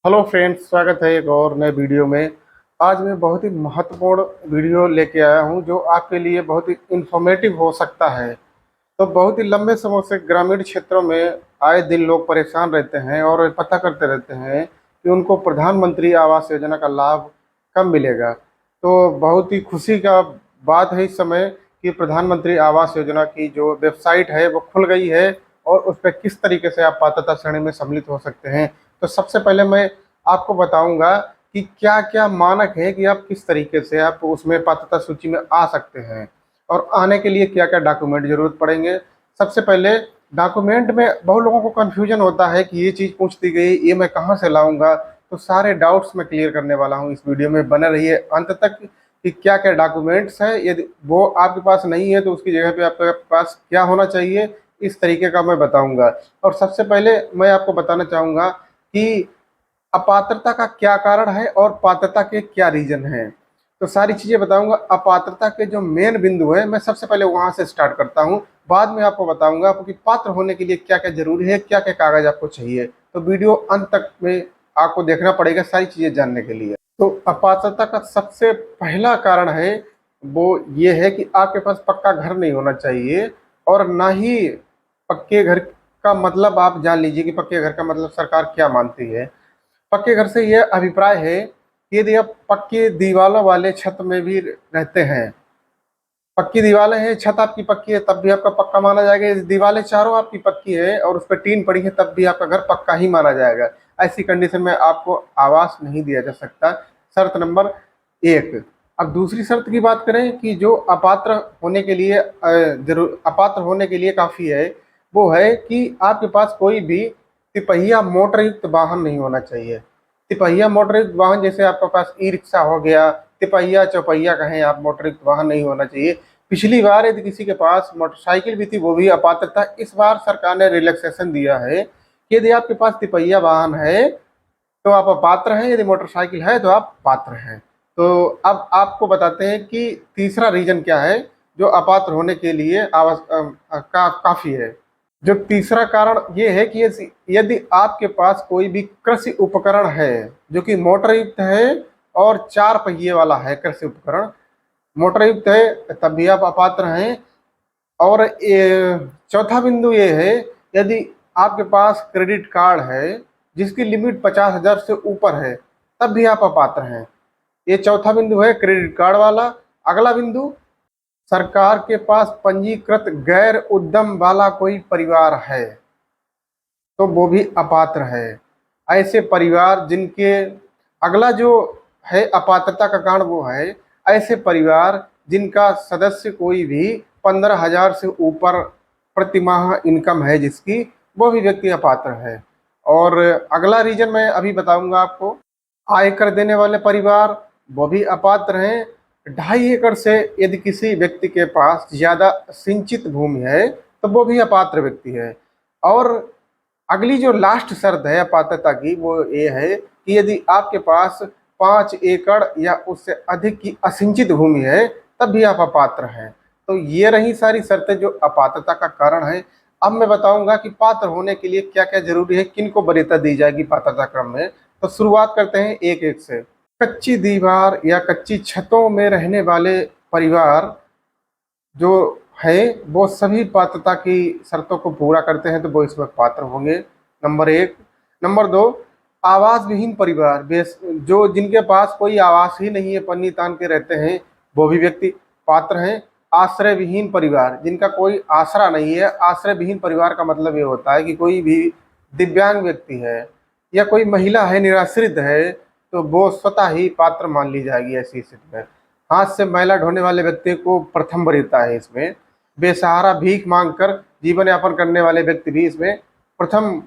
Hello friends, स्वागत है एक और नए वीडियो में। आज मैं बहुत ही महत्वपूर्ण वीडियो लेके आया हूं जो आपके लिए बहुत ही इंफॉर्मेटिव हो सकता है। तो बहुत ही लंबे समय से ग्रामीण क्षेत्रों में आए दिन लोग परेशान रहते हैं और पता करते रहते हैं कि उनको प्रधानमंत्री आवास योजना का लाभ कब मिलेगा। तो बहुत ही खुशी का बात है इस समय कि प्रधानमंत्री आवास योजना की जो वेबसाइट है वो खुल गई है और उस पर किस तरीके से आप पात्रता श्रेणी में सम्मिलित हो सकते हैं। तो सबसे पहले मैं आपको बताऊंगा कि क्या क्या मानक है कि आप किस तरीके से आप उसमें पात्रता सूची में आ सकते हैं और आने के लिए क्या क्या डॉक्यूमेंट जरूरत पड़ेंगे। सबसे पहले डॉक्यूमेंट में बहुत लोगों को कन्फ्यूजन होता है कि ये चीज़ पूछ दी गई, ये मैं कहाँ से लाऊंगा। तो सारे डाउट्स मैं क्लियर करने वाला हूँ इस वीडियो में, बने रहिए अंत तक कि क्या क्या डॉक्यूमेंट्स है। यदि वो आपके पास नहीं है तो उसकी जगह पे आपके पास क्या होना चाहिए, इस तरीके का मैं बताऊंगा। और सबसे पहले मैं आपको बताना चाहूँगा कि अपात्रता का क्या कारण है और पात्रता के क्या रीजन है। तो सारी चीजें बताऊंगा। अपात्रता के जो मेन बिंदु है मैं सबसे पहले वहां से स्टार्ट करता हूं, बाद में आपको बताऊंगा आपको कि पात्र होने के लिए क्या क्या जरूरी है, क्या क्या कागज आपको चाहिए। तो वीडियो अंत तक में आपको देखना पड़ेगा सारी चीजें जानने के लिए। तो अपात्रता का सबसे पहला कारण है वो ये है कि आपके पास पक्का घर नहीं होना चाहिए। और ना ही पक्के घर का मतलब, आप जान लीजिए कि पक्के घर का मतलब सरकार क्या मानती है। पक्के घर से यह अभिप्राय है कि यदि आप पक्की दीवारों वाले छत में भी रहते हैं, पक्की दीवारें हैं, छत आपकी पक्की है, तब भी आपका पक्का माना जाएगा। यदि दीवारें चारों आपकी पक्की है और उस पर टीन पड़ी है तब भी आपका घर पक्का ही माना जाएगा। ऐसी कंडीशन में आपको आवास नहीं दिया जा सकता। शर्त नंबर एक। अब दूसरी शर्त की बात करें कि जो अपात्र होने के लिए जरूर अपात्र होने के लिए काफ़ी है, वो है कि आपके पास कोई भी तिपहिया मोटर युक्त वाहन नहीं होना चाहिए। तिपहिया मोटर युक्त वाहन जैसे आपके पास ई रिक्शा हो गया, तिपहिया चौपहिया कहें आप, मोटर युक्त वाहन नहीं होना चाहिए। पिछली बार यदि किसी के पास मोटरसाइकिल भी थी वो भी अपात्र था। इस बार सरकार ने रिलैक्सेशन दिया है कि यदि आपके पास तिपहिया वाहन है तो आप अपात्र हैं, यदि मोटरसाइकिल है तो आप पात्र हैं। तो अब आपको बताते हैं कि तीसरा रीजन क्या है जो अपात्र होने के लिए काफी है। जो तीसरा कारण ये है कि यदि आपके पास कोई भी कृषि उपकरण है जो कि मोटर युक्त है और चार पहिए वाला है, कृषि उपकरण मोटर युक्त है, तब भी आप अपात्र हैं। और चौथा बिंदु ये है, यदि आपके पास क्रेडिट कार्ड है जिसकी लिमिट 50,000 से ऊपर है तब भी आप अपात्र हैं। ये चौथा बिंदु है क्रेडिट कार्ड वाला। अगला बिंदु, सरकार के पास पंजीकृत गैर उद्यम वाला कोई परिवार है तो वो भी अपात्र है। ऐसे परिवार जिनके, अगला जो है अपात्रता का कारण वो है ऐसे परिवार जिनका सदस्य कोई भी 15,000 से ऊपर प्रतिमाह इनकम है जिसकी, वो भी व्यक्ति अपात्र है। और अगला रीजन मैं अभी बताऊंगा आपको, आयकर देने वाले परिवार वो भी अपात्र हैं। 2.5 एकड़ से यदि किसी व्यक्ति के पास ज्यादा सिंचित भूमि है तो वो भी अपात्र व्यक्ति है। और अगली जो लास्ट शर्त है अपात्रता की वो ये है कि यदि आपके पास 5 एकड़ या उससे अधिक की असिंचित भूमि है तब भी आप अपात्र हैं। तो ये रही सारी शर्तें जो अपात्रता का कारण है। अब मैं बताऊंगा कि पात्र होने के लिए क्या क्या जरूरी है, किन को वरीयता दी जाएगी पात्रता क्रम में। तो शुरुआत करते हैं एक एक से। कच्ची दीवार या कच्ची छतों में रहने वाले परिवार जो है वो सभी पात्रता की शर्तों को पूरा करते हैं तो वो इसमें पात्र होंगे, नंबर एक। नंबर दो, आवास विहीन परिवार, बेस जो जिनके पास कोई आवास ही नहीं है, पन्नी तान के रहते हैं, वो भी व्यक्ति पात्र हैं। आश्रय विहीन परिवार, जिनका कोई आसरा नहीं है। आश्रय विहीन परिवार का मतलब ये होता है कि कोई भी दिव्यांग व्यक्ति है या कोई महिला है, निराश्रित है, तो वो स्वतः ही पात्र मान ली जाएगी ऐसी स्थिति में। हाथ से मैला ढोने वाले व्यक्ति को प्रथम वरीयता है इसमें। बेसहारा भीख मांगकर जीवन यापन करने वाले व्यक्ति भी इसमें प्रथम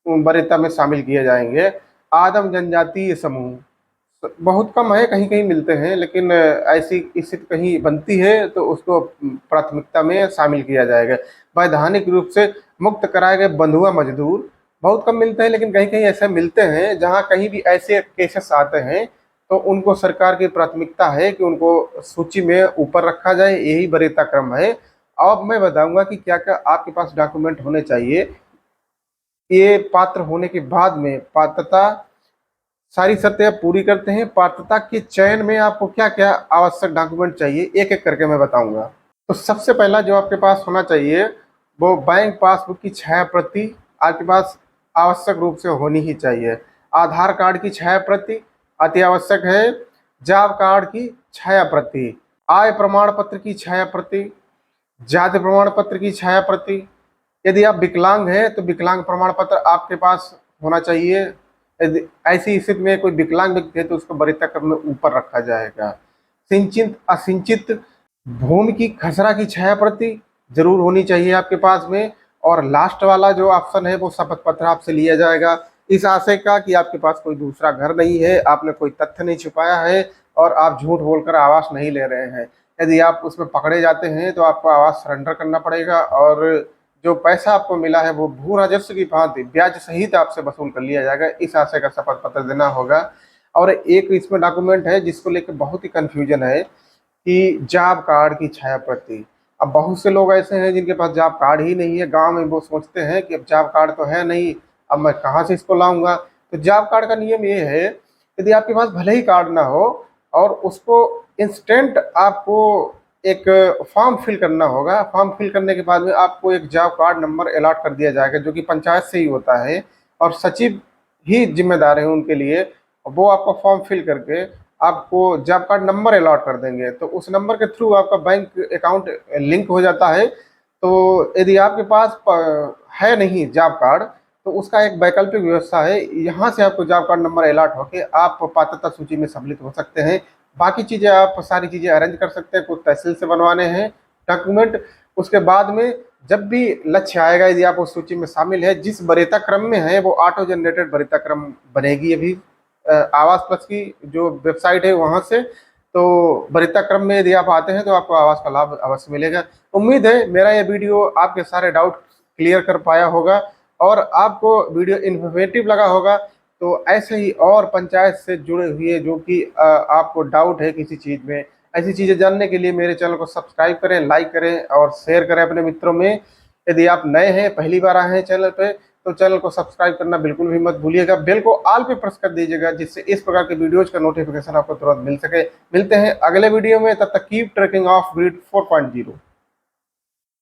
वरीयता में शामिल किए जाएंगे। आदम जनजातीय समूह बहुत कम है, कहीं कहीं मिलते हैं, लेकिन ऐसी स्थिति कहीं बनती है तो उसको प्राथमिकता में शामिल किया जाएगा। वैधानिक रूप से मुक्त कराए गए बंधुआ मजदूर बहुत कम मिलते हैं, लेकिन कहीं कहीं ऐसे मिलते हैं जहां कहीं भी ऐसे केसेस आते हैं तो उनको सरकार की प्राथमिकता है कि उनको सूची में ऊपर रखा जाए, यही वरीयता क्रम है। अब मैं बताऊंगा कि क्या क्या आपके पास डॉक्यूमेंट होने चाहिए ये पात्र होने के बाद में पात्रता सारी शर्तें आप पूरी करते हैं, पात्रता के चयन में आपको क्या क्या आवश्यक डॉक्यूमेंट चाहिए एक एक करके मैं बताऊंगा। तो सबसे पहला जो आपके पास होना चाहिए वो बैंक पासबुक की छाया प्रति आपके पास आवश्यक रूप से होनी ही चाहिए। आधार कार्ड की छाया प्रति अति आवश्यक है। जॉब कार्ड की छाया प्रति, आय प्रमाण पत्र की छाया प्रति, जाति प्रमाण पत्र की छाया प्रति। यदि आप विकलांग हैं तो विकलांग प्रमाण पत्र आपके पास होना चाहिए। यदि ऐसी स्थिति में कोई विकलांग व्यक्ति है तो उसको वरीयता क्रम में ऊपर रखा जाएगा। सिंचित असिंचित भूमि की खसरा की छाया प्रति जरूर होनी चाहिए आपके पास में। और लास्ट वाला जो ऑप्शन है वो शपथ पत्र आपसे लिया जाएगा, इस आशय का कि आपके पास कोई दूसरा घर नहीं है, आपने कोई तथ्य नहीं छुपाया है और आप झूठ बोलकर आवास नहीं ले रहे हैं। यदि आप उसमें पकड़े जाते हैं तो आपको आवास सरेंडर करना पड़ेगा और जो पैसा आपको मिला है वो भू राजस्व की भांति ब्याज सहित आपसे वसूल कर लिया जाएगा। इस आशय का शपथ पत्र देना होगा। और एक इसमें डॉक्यूमेंट है जिसको लेकर बहुत ही कंफ्यूजन है कि जॉब कार्ड की छाया प्रति। अब बहुत से लोग ऐसे हैं जिनके पास जॉब कार्ड ही नहीं है गांव में, वो सोचते हैं कि अब जॉब कार्ड तो है नहीं, अब मैं कहाँ से इसको लाऊंगा। तो जॉब कार्ड का नियम ये है, यदि आपके पास भले ही कार्ड ना हो और उसको इंस्टेंट आपको एक फॉर्म फिल करना होगा। फॉर्म फिल करने के बाद में आपको एक जॉब कार्ड नंबर अलॉट कर दिया जाएगा जो कि पंचायत से ही होता है और सचिव ही जिम्मेदार है उनके लिए। वो आपका फॉर्म फिल करके आपको जॉब कार्ड नंबर अलॉट कर देंगे, तो उस नंबर के थ्रू आपका बैंक अकाउंट लिंक हो जाता है। तो यदि आपके पास है नहीं जॉब कार्ड तो उसका एक वैकल्पिक व्यवस्था है, यहाँ से आपको जॉब कार्ड नंबर अलॉट होके आप पात्रता सूची में सम्मिलित हो सकते हैं। बाकी चीज़ें आप सारी चीज़ें अरेंज कर सकते हैं, कुछ तहसील से बनवाने हैं डॉक्यूमेंट। उसके बाद में जब भी लक्ष्य आएगा, यदि आप उस सूची में शामिल है, जिस वरीयता क्रम में है वो ऑटो जनरेटेड वरीयता क्रम बनेगी। अभी आवास प्लस की जो वेबसाइट है वहाँ से, तो वरीयता क्रम में यदि आप आते हैं तो आपको आवास का लाभ अवश्य मिलेगा। उम्मीद है मेरा ये वीडियो आपके सारे डाउट क्लियर कर पाया होगा और आपको वीडियो इन्फॉर्मेटिव लगा होगा। तो ऐसे ही और पंचायत से जुड़े हुए जो कि आपको डाउट है किसी चीज़ में, ऐसी चीज़ें जानने के लिए मेरे चैनल को सब्सक्राइब करें, लाइक करें और शेयर करें अपने मित्रों में। यदि आप नए हैं, पहली बार आए हैं चैनल पे, तो चैनल को सब्सक्राइब करना बिल्कुल भी मत भूलिएगा। बेल को ऑल पे प्रेस कर दीजिएगा जिससे इस प्रकार के वीडियोज का नोटिफिकेशन आपको तुरंत मिल सके। मिलते हैं अगले वीडियो में, तब तक कीप ट्रैकिंग ऑफ ग्रिड 4.0।